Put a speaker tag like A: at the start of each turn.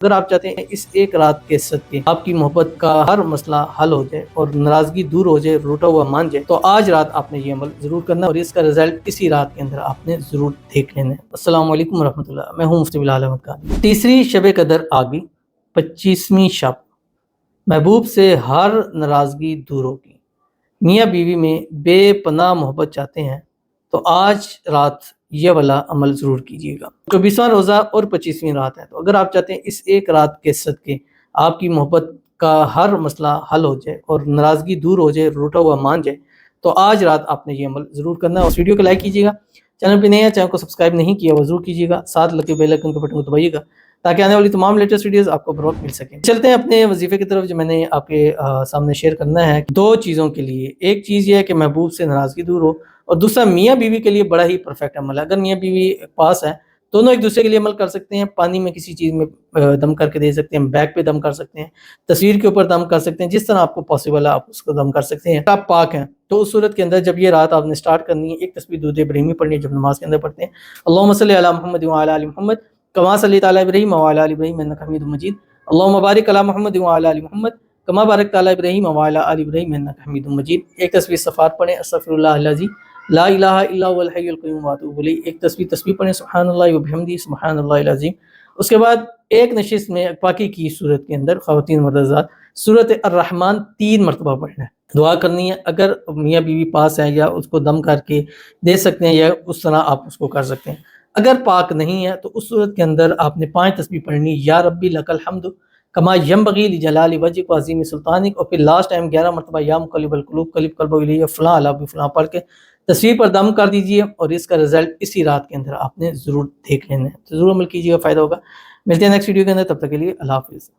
A: اگر آپ چاہتے ہیں اس ایک رات کے صدقے آپ کی محبت کا ہر مسئلہ حل ہو جائے اور ناراضگی دور ہو جائے، روٹا ہوا مان جائے، تو آج رات آپ نے یہ عمل ضرور کرنا اور اس کا رزلٹ اسی رات کے اندر آپ نے ضرور دیکھ لینا ہے۔ السلام علیکم ورحمۃ اللہ، میں ہوں مفتی بلال احمد قادری۔ تیسری شب قدر آ گئی، 25ویں شب، محبوب سے ہر ناراضگی دور ہوگی، میاں بیوی میں بے پناہ محبت چاہتے ہیں تو آج رات یہ والا عمل ضرور کیجیے گا۔ 24واں روزہ اور 25ویں رات ہے، تو اگر آپ چاہتے ہیں اس ایک رات کے صدقے آپ کی محبت کا ہر مسئلہ حل ہو جائے اور ناراضگی دور ہو جائے، روٹا ہوا مان جائے، تو آج رات آپ نے یہ عمل ضرور کرنا ہے۔ اور ویڈیو کو لائک کیجیے گا، چینل پہ نئے ہیں چینل کو سبسکرائب نہیں کیا وہ ضرور کیجیے گا، ساتھ لگے بیل آئیکن کے بٹن کو دبائیے گا تاکہ آنے والی تمام لیٹسٹ ویڈیوز آپ کو بر وقت مل سکیں۔ چلتے ہیں اپنے وظیفے کی طرف جو میں نے آپ کے سامنے شیئر کرنا ہے۔ دو چیزوں کے لیے، ایک چیز یہ ہے کہ محبوب سے ناراضگی دور ہو، اور دوسرا میاں بیوی کے لیے بڑا ہی پرفیکٹ عمل ہے۔ اگر میاں بیوی پاس ہے، دونوں ایک دوسرے کے لیے عمل کر سکتے ہیں، پانی میں کسی چیز میں دم کر کے دے سکتے ہیں، بیک پہ دم کر سکتے ہیں، تصویر کے اوپر دم کر سکتے ہیں، جس طرح آپ کو پاسبل ہے آپ اس کو دم کر سکتے ہیں۔ آپ پاک ہیں تو اس صورت کے اندر جب یہ رات آپ نے سٹارٹ کرنی ہے، ایک تسبیح درود ابراہیمی پڑھنی ہے جب نماز کے اندر پڑھتے ہیں، اللہم صلی علی محمد وعلی آل محمد کما صلیت علی ابراہیم وعلی آل ابراہیم انک حمید مجید، اللہم بارک علی محمد وعلی آل محمد کما بارکت علی ابراہیم وعلی آل ابراہیم انک حمید مجید۔ ایک تسبیح استغفار پڑھیں، استغفر اللہ العظیم لا الہ الا هو الحی القیوم واتوب الیہ۔ ایک تسبیح پڑھیں، سبحان اللہ وبحمدہ سبحان اللہ العظیم۔ اس کے بعد ایک نشست میں پاکی کی صورت کے اندر خواتین مرد حضرات سورۃ الرحمن 3 مرتبہ پڑھنا ہے، دعا کرنی ہے۔ اگر میاں بیوی پاس ہے یا اس کو دم کر کے دے سکتے ہیں یا اس طرح آپ اس کو کر سکتے ہیں۔ اگر پاک نہیں ہے تو اس صورت کے اندر آپ نے 5 تسبیح پڑھنی، یا ربی لک الحمد کما ینبغی لجلال وجهک وعظیم سلطانک، اور پھر لاسٹ ٹائم 11 مرتبہ یا مقلب القلوب قلب قلبہ الیہ فلاں علی فلاں پڑھ کے تصویر پر دم کر دیجئے، اور اس کا رزلٹ اسی رات کے اندر آپ نے ضرور دیکھ لینا ہے۔ تو ضرور عمل کیجیے گا، فائدہ ہوگا۔ ملتے ہیں نیکسٹ ویڈیو کے اندر، تب تک کے لیے اللہ حافظ۔